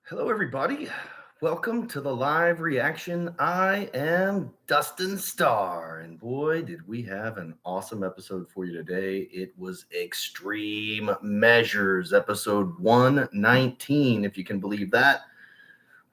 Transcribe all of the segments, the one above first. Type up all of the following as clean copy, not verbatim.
Hello, everybody. Welcome to the live reaction. I am Dustin Starr, and boy, did we have an awesome episode for you today. It was Extreme Measures, episode 119, if you can believe that.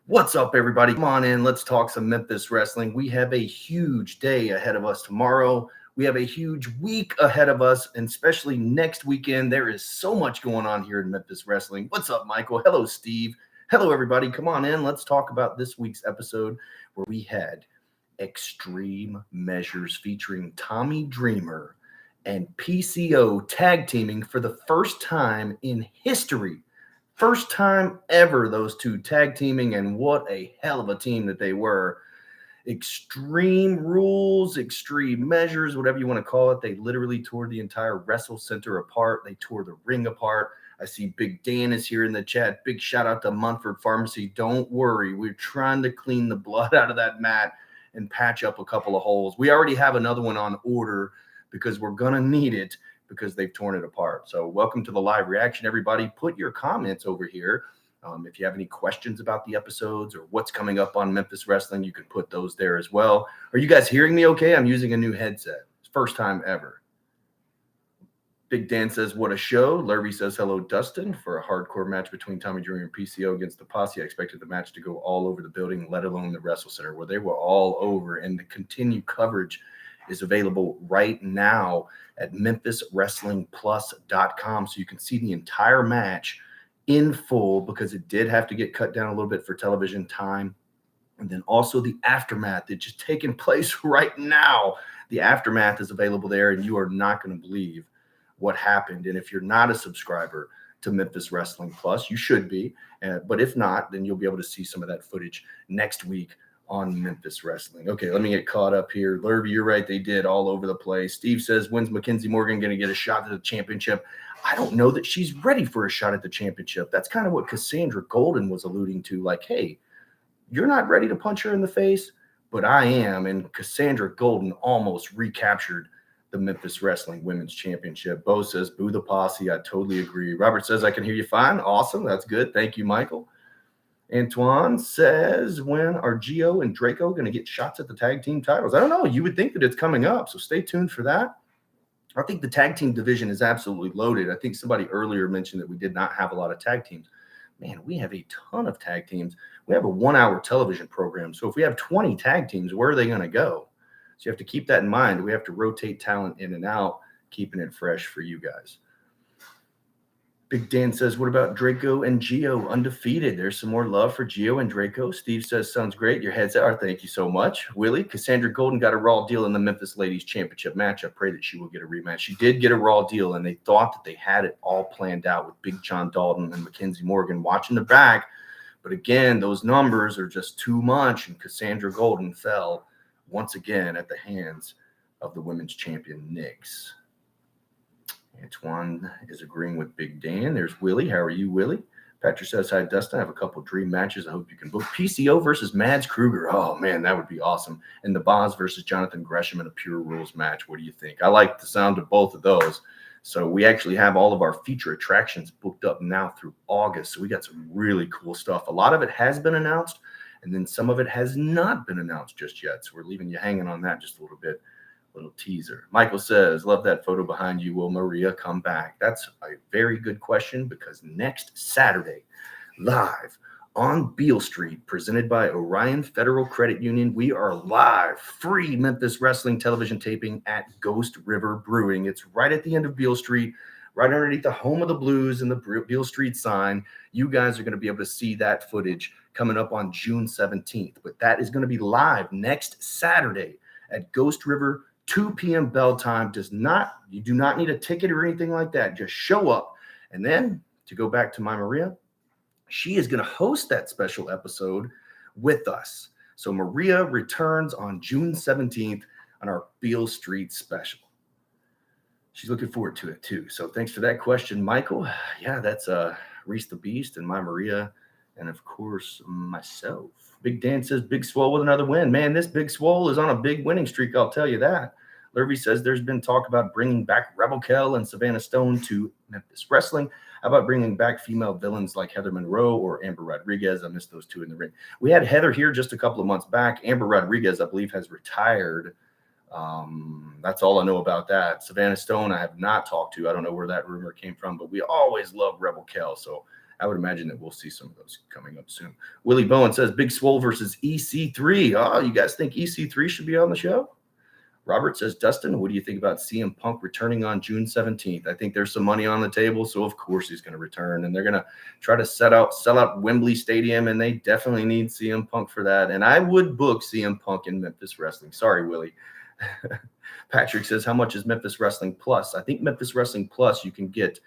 What's up, everybody? Come on in. Let's talk some Memphis wrestling. We have a huge day ahead of us tomorrow. We have a huge week ahead of us, and especially next weekend. There is so much going on here in Memphis wrestling. What's up, Michael? Hello, Steve. Hello, everybody. Come on in. Let's talk about this week's episode where we had Extreme Measures featuring Tommy Dreamer and PCO tag teaming for the first time in history. First time ever, those two tag teaming, and what a hell of a team that they were. Extreme Rules, Extreme Measures, whatever you want to call it. They literally tore the entire WrestleCenter apart. They tore the ring apart. I see Big Dan is here in the chat. Big shout out to Munford Pharmacy. Don't worry. We're trying to clean the blood out of that mat and patch up a couple of holes. We already have another one on order because we're going to need it because they've torn it apart. So welcome to the live reaction, everybody. Put your comments over here. If you have any questions about the episodes or what's coming up on Memphis Wrestling, you can put those there as well. Are you guys hearing me okay? I'm using a new headset. It's first time ever. Big Dan says, what a show. Lurvy says, hello, Dustin. For a hardcore match between Tommy Dreamer and PCO against the Posse, I expected the match to go all over the building, let alone the WrestleCenter, where they were all over. And the continued coverage is available right now at MemphisWrestlingPlus.com. So you can see the entire match in full because it did have to get cut down a little bit for television time. And then also the aftermath that's just taking place right now. The aftermath is available there, and you are not going to believe what happened. And if you're not a subscriber to Memphis Wrestling Plus, you should be. But if not, then you'll be able to see some of that footage next week on Memphis Wrestling. Okay, let me get caught up here. Lurvy, you're right. They did all over the place. Steve says, when's Mackenzie Morgan going to get a shot at the championship? I don't know that she's ready for a shot at the championship. That's kind of what Cassandra Golden was alluding to. Like, hey, you're not ready to punch her in the face, but I am. And Cassandra Golden almost recaptured the Memphis Wrestling Women's Championship. Bo says, boo the Posse. I totally agree. Robert says, I can hear you fine. Awesome. That's good. Thank you, Michael. Antoine says, when are Gio and Draco going to get shots at the tag team titles? I don't know. You would think that it's coming up, so stay tuned for that. I think the tag team division is absolutely loaded. I think somebody earlier mentioned that we did not have a lot of tag teams. Man, we have a ton of tag teams. We have a 1-hour television program. So if we have 20 tag teams, where are they going to go? So you have to keep that in mind. We have to rotate talent in and out, keeping it fresh for you guys. Big Dan says, what about Draco and Gio? Undefeated. There's some more love for Gio and Draco. Steve says, sounds great. Your heads are. Thank you so much. Willie, Cassandra Golden got a Raw deal in the Memphis Ladies Championship match. I pray that she will get a rematch. She did get a Raw deal, and they thought that they had it all planned out with Big John Dalton and Mackenzie Morgan watching the back. But again, those numbers are just too much, and Cassandra Golden fell once again at the hands of the women's champion, Nix. Antoine is agreeing with Big Dan. There's Willie. How are you, Willie? Patrick says, hi, Dustin. I have a couple of dream matches. I hope you can book. PCO versus Mads Kruger. Oh, man, that would be awesome. And the Boz versus Jonathan Gresham in a Pure Rules match. What do you think? I like the sound of both of those. So we actually have all of our feature attractions booked up now through August. So we got some really cool stuff. A lot of it has been announced, and then some of it has not been announced just yet. So we're leaving you hanging on that just a little bit. Little teaser. Michael says, love that photo behind you. Will Maria come back? That's a very good question, because next Saturday, live on Beale Street, presented by Orion Federal Credit Union, we are live, free Memphis Wrestling television taping at Ghost River Brewing. It's right at the end of Beale Street, right underneath the Home of the Blues and the Beale Street sign. You guys are going to be able to see that footage coming up on June 17th. But that is going to be live next Saturday at Ghost River, 2 p.m. bell time. You do not need a ticket or anything like that. Just show up. And then to go back to my Maria, she is going to host that special episode with us. So Maria returns on June 17th on our Beale Street special. She's looking forward to it too. So thanks for that question, Michael. Yeah, that's Reese the Beast and my Maria, and of course myself. Big Dan says, Big Swole with another win. Man, this Big Swole is on a big winning streak, I'll tell you that. Lurvy says there's been talk about bringing back Rebel Kell and Savannah Stone to Memphis Wrestling. How about bringing back female villains like Heather Monroe or Amber Rodriguez? I missed those two in the ring. We had Heather here just a couple of months back. Amber Rodriguez, I believe, has retired. That's all I know about that. Savannah Stone, I have not talked to. I don't know where that rumor came from, but we always love Rebel Kell, so I would imagine that we'll see some of those coming up soon. Willie Bowen says Big Swole versus EC3. Oh, you guys think EC3 should be on the show? Robert says, Dustin, what do you think about CM Punk returning on June 17th? I think there's some money on the table, so of course he's going to return. And they're going to try to sell out Wembley Stadium, and they definitely need CM Punk for that. And I would book CM Punk in Memphis Wrestling. Sorry, Willie. Patrick says, how much is Memphis Wrestling Plus? I think Memphis Wrestling Plus, you can get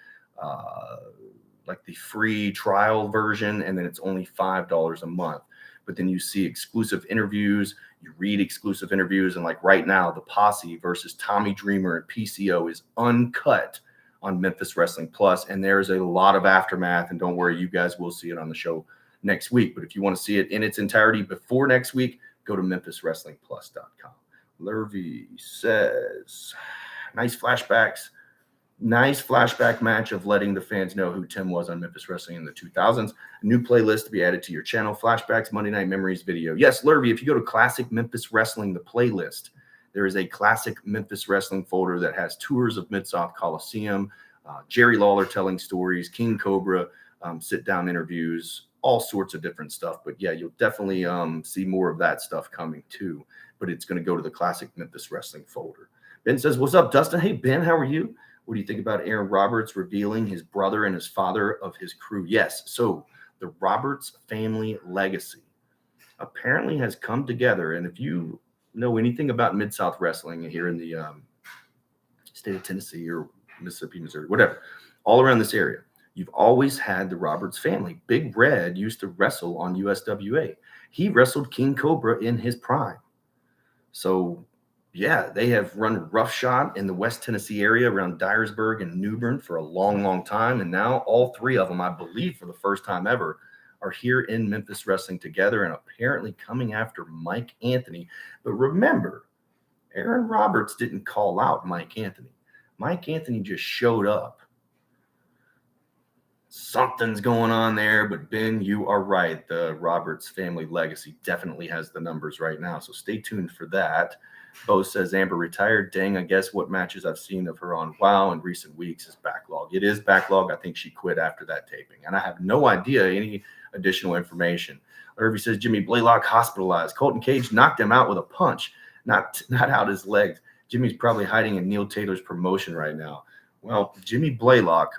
like the free trial version, and then it's only $5 a month. But then you see exclusive interviews, you read exclusive interviews, and like right now, the Posse versus Tommy Dreamer and PCO is uncut on Memphis Wrestling Plus, and there's a lot of aftermath, and don't worry, you guys will see it on the show next week. But if you want to see it in its entirety before next week, go to memphiswrestlingplus.com. Lurvy says, nice flashbacks. Nice flashback match of letting the fans know who Tim was on Memphis Wrestling in the 2000s. A new playlist to be added to your channel. Flashbacks, Monday Night Memories video. Yes, Lurvy, if you go to Classic Memphis Wrestling, the playlist, there is a Classic Memphis Wrestling folder that has tours of Mid-South Coliseum, Jerry Lawler telling stories, King Cobra, sit-down interviews, all sorts of different stuff. But yeah, you'll definitely see more of that stuff coming too. But it's going to go to the Classic Memphis Wrestling folder. Ben says, what's up, Dustin? Hey, Ben, how are you? What do you think about Aaron Roberts revealing his brother and his father of his crew? Yes. So the Roberts family legacy apparently has come together. And if you know anything about Mid-South Wrestling here in the state of Tennessee or Mississippi, Missouri, whatever, all around this area, you've always had the Roberts family. Big Red used to wrestle on USWA. He wrestled King Cobra in his prime. So yeah, they have run roughshod in the West Tennessee area around Dyersburg and New Bern for a long, long time. And now all three of them, I believe for the first time ever, are here in Memphis wrestling together and apparently coming after Mike Anthony. But remember, Aaron Roberts didn't call out Mike Anthony. Mike Anthony just showed up. Something's going on there, but Ben, you are right. The Roberts family legacy definitely has the numbers right now. So stay tuned for that. Bo says Amber retired. Dang, I guess what matches I've seen of her on WoW in recent weeks is backlog. It is backlog. I think she quit after that taping. And I have no idea any additional information. Irvy says Jimmy Blaylock hospitalized. Colton Cage knocked him out with a punch, not out his legs. Jimmy's probably hiding in Neil Taylor's promotion right now. Well, Jimmy Blaylock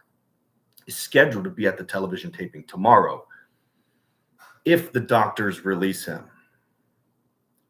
is scheduled to be at the television taping tomorrow if the doctors release him.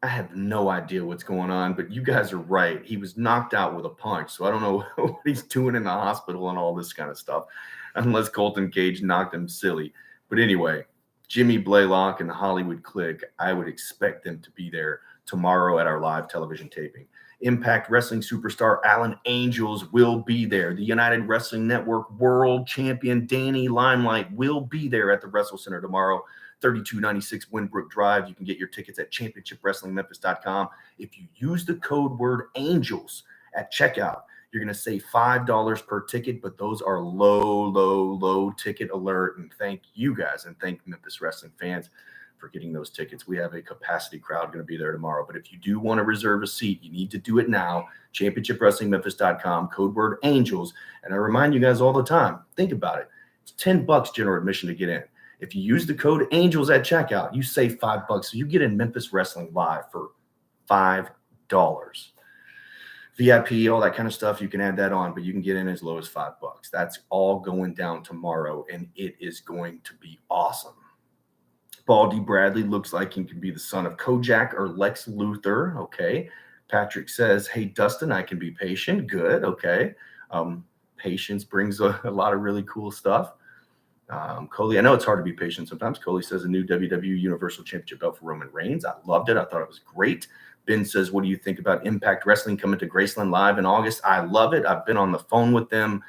I have no idea what's going on, but you guys are right. He was knocked out with a punch, so I don't know what he's doing in the hospital and all this kind of stuff, unless Colton Cage knocked him silly. But anyway, Jimmy Blaylock and the Hollywood Clique, I would expect them to be there tomorrow at our live television taping. Impact Wrestling superstar Alan Angels will be there. The United Wrestling Network world champion Danny Limelight will be there at the WrestleCenter tomorrow. 3296 Winbrook Drive. You can get your tickets at championshipwrestlingmemphis.com. If you use the code word ANGELS at checkout, you're going to save $5 per ticket, but those are low ticket alert. And thank you guys and thank Memphis Wrestling fans for getting those tickets. We have a capacity crowd going to be there tomorrow. But if you do want to reserve a seat, you need to do it now. championshipwrestlingmemphis.com, code word ANGELS. And I remind you guys all the time, think about it. It's $10 general admission to get in. If you use the code ANGELS at checkout, you save $5. So you get in Memphis Wrestling Live for $5. VIP, all that kind of stuff, you can add that on, but you can get in as low as $5. That's all going down tomorrow, and it is going to be awesome. Baldy Bradley looks like he can be the son of Kojak or Lex Luthor. Okay. Patrick says, hey, Dustin, I can be patient. Good. Okay. Patience brings a lot of really cool stuff. Coley, I know it's hard to be patient sometimes. Coley says a new WWE Universal Championship belt for Roman Reigns. I loved it. I thought it was great. Ben says, what do you think about Impact Wrestling coming to Graceland Live in August? I love it. I've been on the phone with them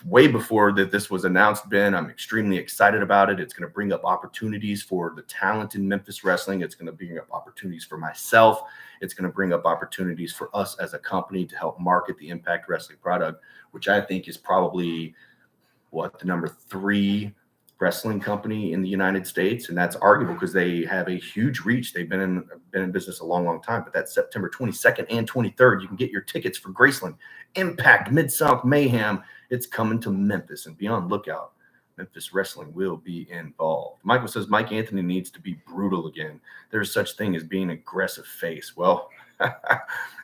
way before that this was announced, Ben. I'm extremely excited about it. It's going to bring up opportunities for the talent in Memphis wrestling. It's going to bring up opportunities for myself. It's going to bring up opportunities for us as a company to help market the Impact Wrestling product, which I think is probably the number 3 wrestling company in the United States. And that's arguable because they have a huge reach. They've been in business a long, long time. But that's September 22nd and 23rd. You can get your tickets for Graceland, Impact, Mid-South Mayhem. It's coming to Memphis, and be on lookout. Memphis Wrestling will be involved. Michael says Mike Anthony needs to be brutal again. There's such thing as being an aggressive face. Well,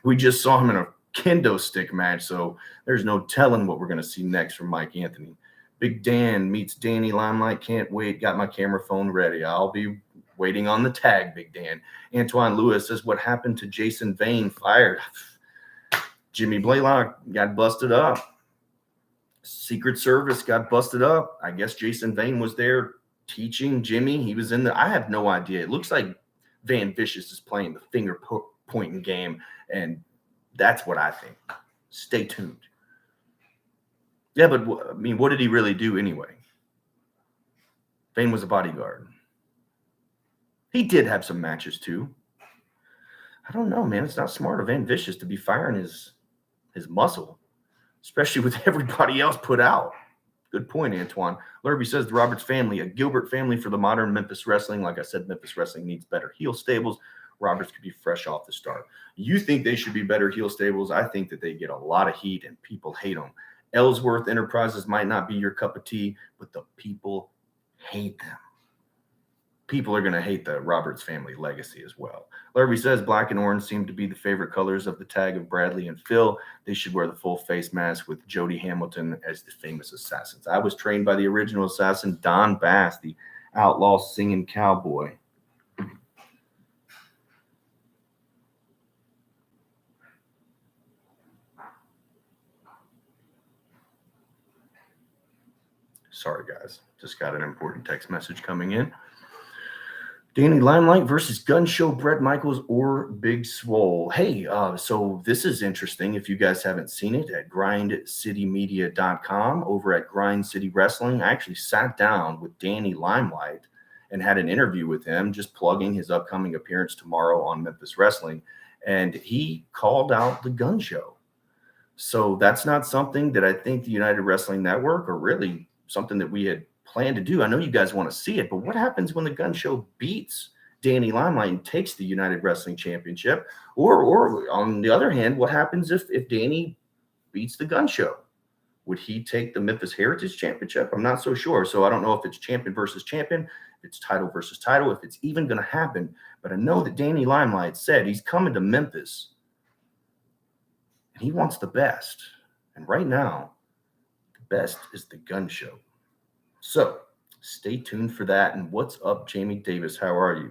we just saw him in a kendo stick match, so there's no telling what we're going to see next from Mike Anthony. Big Dan meets Danny Limelight. Can't wait. Got my camera phone ready. I'll be waiting on the tag, Big Dan. Antoine Lewis says, what happened to Jason Vane? Fired. Jimmy Blaylock got busted up. Secret Service got busted up. I guess Jason Vane was there teaching Jimmy. He was in the – I have no idea. It looks like Van Vicious is playing the finger pointing game, and that's what I think. Stay tuned. Yeah, but I mean, what did he really do anyway? Vane was a bodyguard. He did have some matches too. I don't know, man. It's not smart of Van Vicious to be firing his muscle, especially with everybody else put out. Good point, Antoine. Lurby says the Roberts family, a Gilbert family for the modern Memphis wrestling. Like I said, Memphis wrestling needs better heel stables. Roberts could be fresh off the start. You think they should be better heel stables? I think that they get a lot of heat and people hate them. Ellsworth Enterprises might not be your cup of tea, but the people hate them. People are going to hate the Roberts family legacy as well. Larry says black and orange seem to be the favorite colors of the tag of Bradley and Phil. They should wear the full face mask with Jody Hamilton as the famous assassins. I was trained by the original assassin, Don Bass, the outlaw singing cowboy. Sorry, guys. Just got an important text message coming in. Danny Limelight versus Gun Show, Bret Michaels or Big Swole. Hey, so this is interesting. If you guys haven't seen it, at grindcitymedia.com, over at Grind City Wrestling, I actually sat down with Danny Limelight and had an interview with him, just plugging his upcoming appearance tomorrow on Memphis Wrestling. And he called out the Gun Show. So that's not something that I think the United Wrestling Network, or really something that we had planned to do. I know you guys want to see it, but what happens when the Gun Show beats Danny Limelight and takes the United Wrestling Championship? Or on the other hand, what happens if Danny beats the Gun Show? Would he take the Memphis Heritage Championship? I'm not so sure. So I don't know if it's champion versus champion, if it's title versus title, if it's even going to happen. But I know that Danny Limelight said he's coming to Memphis and he wants the best. And right now, the best is the Gun Show. So stay tuned for that. And what's up, Jamie Davis? How are you?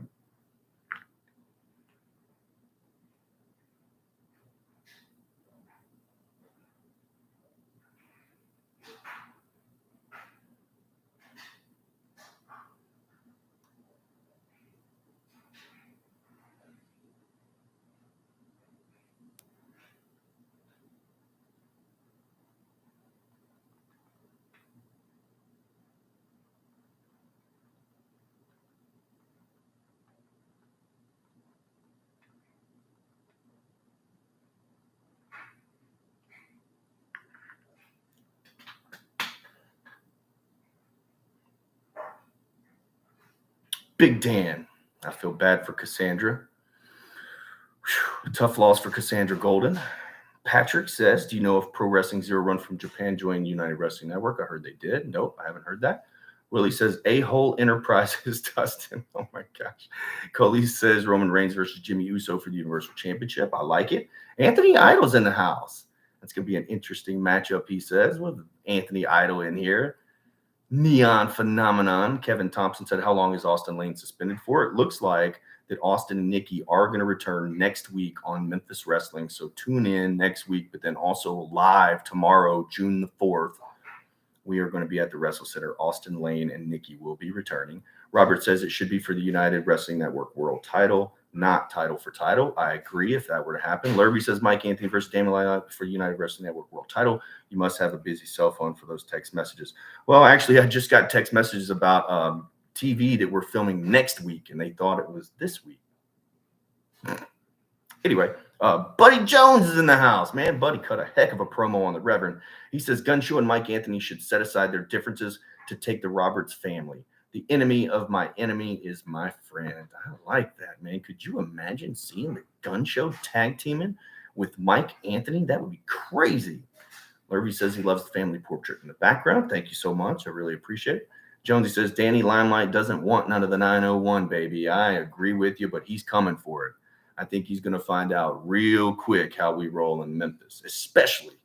Big Dan. I feel bad for Cassandra. Whew, tough loss for Cassandra Golden. Patrick says, do you know if Pro Wrestling Zero Run from Japan joined United Wrestling Network? I heard they did. Nope, I haven't heard that. Willie says, A-Hole Enterprises, Dustin. Oh, my gosh. Coley says Roman Reigns versus Jimmy Uso for the Universal Championship. I like it. Anthony Idol's in the house. That's going to be an interesting matchup, he says, with Anthony Idol in here. Neon Phenomenon. Kevin Thompson said, how long is Austin Lane suspended for? It looks like that Austin and Nikki are going to return next week on Memphis Wrestling. So tune in next week, but then also live tomorrow, June the 4th. We are going to be at the WrestleCenter. Austin Lane and Nikki will be returning. Robert says it should be for the United Wrestling Network World title. not title for title. I agree if that were to happen. Lurby says Mike Anthony versus Damon Lionel for United Wrestling Network World Title. You must have a busy cell phone for those text messages. Well, actually, I just got text messages about TV that we're filming next week, and they thought it was this week. Anyway, Buddy Jones is in the house, man. Buddy cut a heck of a promo on the Reverend. He says Gun Show and Mike Anthony should set aside their differences to take the Roberts family. The enemy of my enemy is my friend. I like that, man. Could you imagine seeing the Gun Show tag teaming with Mike Anthony? That would be crazy. Lurvy says he loves the family portrait in the background. Thank you so much. I really appreciate it. Jonesy says Danny Limelight doesn't want none of the 901, baby. I agree with you, but he's coming for it. I think he's going to find out real quick how we roll in Memphis, especially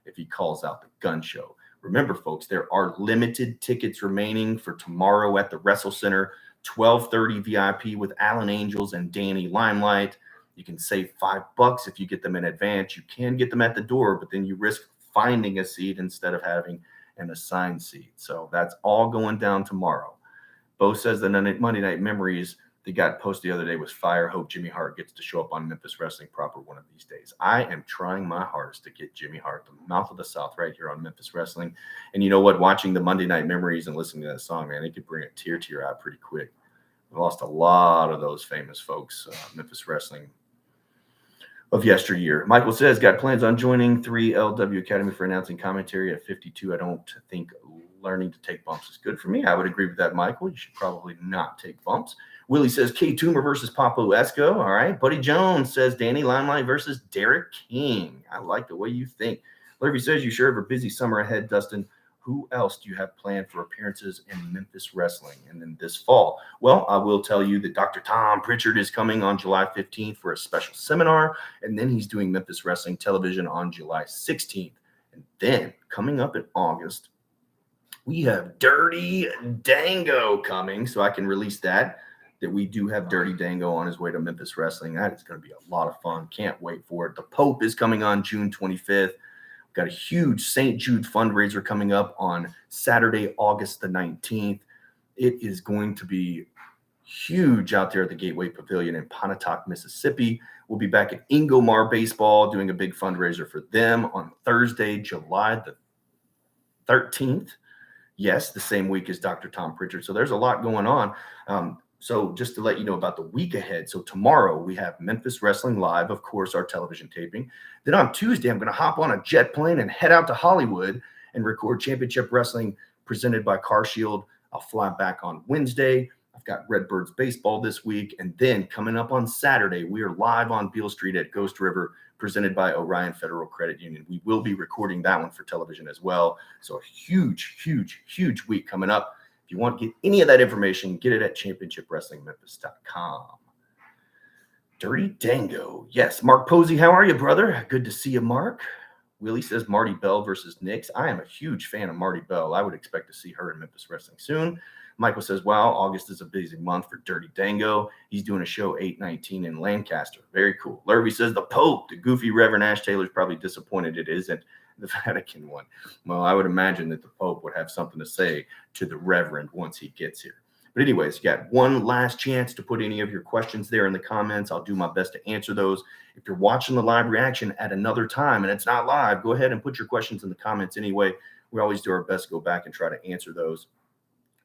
if he calls out the Gun Show. Remember, folks, there are limited tickets remaining for tomorrow at the WrestleCenter, 12:30 VIP with Alan Angels and Danny Limelight. You can save $5 if you get them in advance. You can get them at the door, but then you risk finding a seat instead of having an assigned seat. So that's all going down tomorrow. Bo says the Monday Night Memories that got posted the other day was fire. Hope Jimmy Hart gets to show up on Memphis Wrestling proper one of these days. I am trying my hardest to get Jimmy Hart, the mouth of the South, right here on Memphis Wrestling. And you know what? Watching the Monday Night Memories and listening to that song, man, it could bring a tear to your eye pretty quick. We lost a lot of those famous folks, Memphis Wrestling of yesteryear. Michael says, got plans on joining 3LW Academy for announcing commentary at 52. I don't think learning to take bumps is good for me. I would agree with that, Michael. You should probably not take bumps. Willie says K Toomer versus Papo Esco. All right. Buddy Jones says Danny Limelight versus Derek King. I like the way you think. Larry says you sure have a busy summer ahead, Dustin. Who else do you have planned for appearances in Memphis Wrestling and then this fall? Well, I will tell you that Dr. Tom Pritchard is coming on July 15th for a special seminar, and then he's doing Memphis Wrestling Television on July 16th. And then coming up in August, we have Dirty Dango coming, so I can release that we do have Dirty Dango on his way to Memphis Wrestling. That is going to be a lot of fun. Can't wait for it. The Pope is coming on June 25th. We've got a huge St. Jude fundraiser coming up on Saturday, August the 19th. It is going to be huge out there at the Gateway Pavilion in Pontotoc, Mississippi. We'll be back at Ingomar Baseball doing a big fundraiser for them on Thursday, July the 13th. Yes, the same week as Dr. Tom Pritchard. So there's a lot going on. So just to let you know about the week ahead. So tomorrow we have Memphis Wrestling Live, of course, our television taping. Then on Tuesday, I'm going to hop on a jet plane and head out to Hollywood and record Championship Wrestling presented by Car Shield. I'll fly back on Wednesday. I've got Redbirds baseball this week. And then coming up on Saturday, we are live on Beale Street at Ghost River, presented by Orion Federal Credit Union. We will be recording that one for television as well. So a huge, huge, huge week coming up. If you want to get any of that information, get it at championshipwrestlingmemphis.com. Dirty Dango. Yes, Mark Posey, how are you, brother? Good to see you, Mark. Willie says Marty Bell versus Nix. I am a huge fan of Marty Bell. I would expect to see her in Memphis Wrestling soon. Michael says, wow, August is a busy month for Dirty Dango. He's doing a show 8/19 in Lancaster. Very cool. Lurvy says the Pope, the goofy Reverend Ash Taylor's probably disappointed it isn't the Vatican one. Well, I would imagine that the Pope would have something to say to the Reverend once he gets here. But anyways, you got one last chance to put any of your questions there in the comments. I'll do my best to answer those. If you're watching the live reaction at another time and it's not live, go ahead and put your questions in the comments anyway. We always do our best to go back and try to answer those.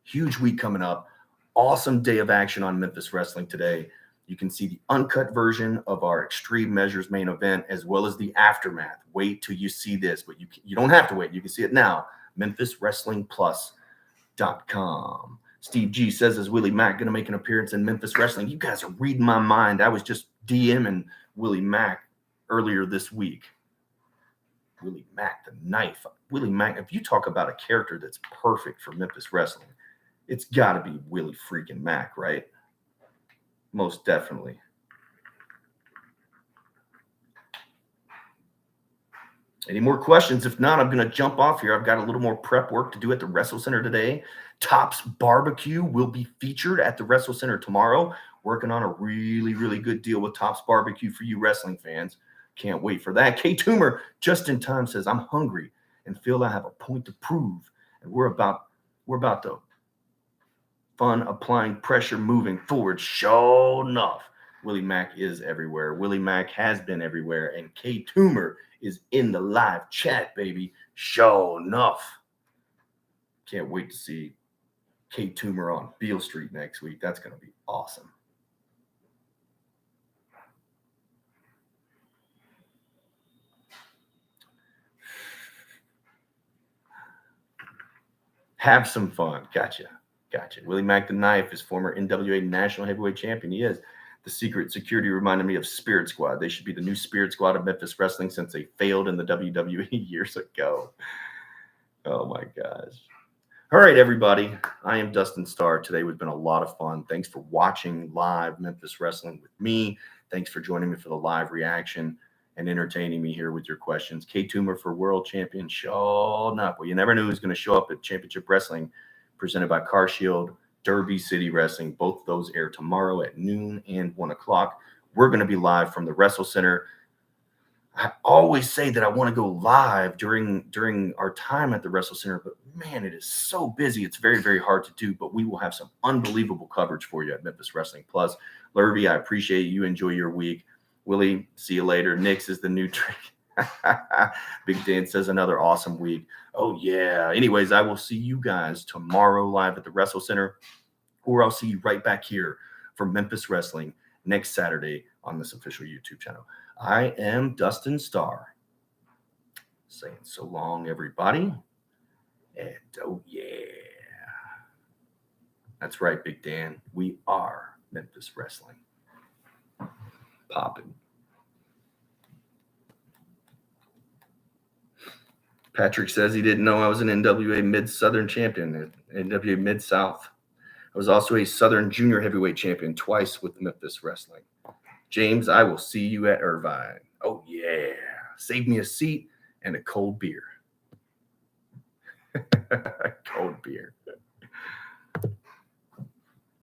Huge week coming up. Awesome day of action on Memphis Wrestling today. You can see the uncut version of our Extreme Measures main event as well as the aftermath. Wait till you see this, but you don't have to wait. You can see it now. MemphisWrestlingPlus.com. Steve G says, is Willie Mack going to make an appearance in Memphis Wrestling? You guys are reading my mind. I was just DMing Willie Mack earlier this week. Willie Mack, the knife. Willie Mack, if you talk about a character that's perfect for Memphis Wrestling, it's got to be Willie freaking Mack, right? Most definitely. Any more questions? If not, I'm going to jump off here. I've got a little more prep work to do at the WrestleCenter today. Tops Barbecue will be featured at the WrestleCenter tomorrow. Working on a really, really good deal with Tops Barbecue for you wrestling fans. Can't wait for that. K Toomer, just in time, says, I'm hungry and feel I have a point to prove. And we're about to fun applying pressure moving forward. Sure enough. Willie Mack is everywhere. Willie Mack has been everywhere. And K Toomer is in the live chat, baby. Sure enough. Can't wait to see K Toomer on Beale Street next week. That's going to be awesome. Have some fun. Gotcha. Willie Mack the Knife is former NWA National Heavyweight Champion. He is. The Secret Security reminded me of Spirit Squad. They should be the new Spirit Squad of Memphis Wrestling since they failed in the WWE years ago. Oh, my gosh. All right, everybody. I am Dustin Starr. Today has been a lot of fun. Thanks for watching live Memphis Wrestling with me. Thanks for joining me for the live reaction and entertaining me here with your questions. K Toomer for World Champion. Sure enough. Well, you never knew who's going to show up at Championship Wrestling presented by Car Shield, Derby City Wrestling. Both of those air tomorrow at noon and 1 o'clock. We're going to be live from the WrestleCenter. I always say that I want to go live during our time at the WrestleCenter, but man, it is so busy. It's very, very hard to do, but we will have some unbelievable coverage for you at Memphis Wrestling Plus. Lurvy, I appreciate you. Enjoy your week. Willie, see you later. Nix is the new trick. Big Dan says another awesome week. Oh, yeah. Anyways, I will see you guys tomorrow live at the WrestleCenter, or I'll see you right back here for Memphis Wrestling next Saturday on this official YouTube channel. I am Dustin Starr, saying so long, everybody. And oh, yeah. That's right, Big Dan. We are Memphis Wrestling. Popping. Patrick says he didn't know I was an NWA Mid-Southern champion, NWA Mid-South. I was also a Southern Junior Heavyweight champion twice with Memphis Wrestling. James, I will see you at Irvine. Oh, yeah. Save me a seat and a cold beer. Cold beer.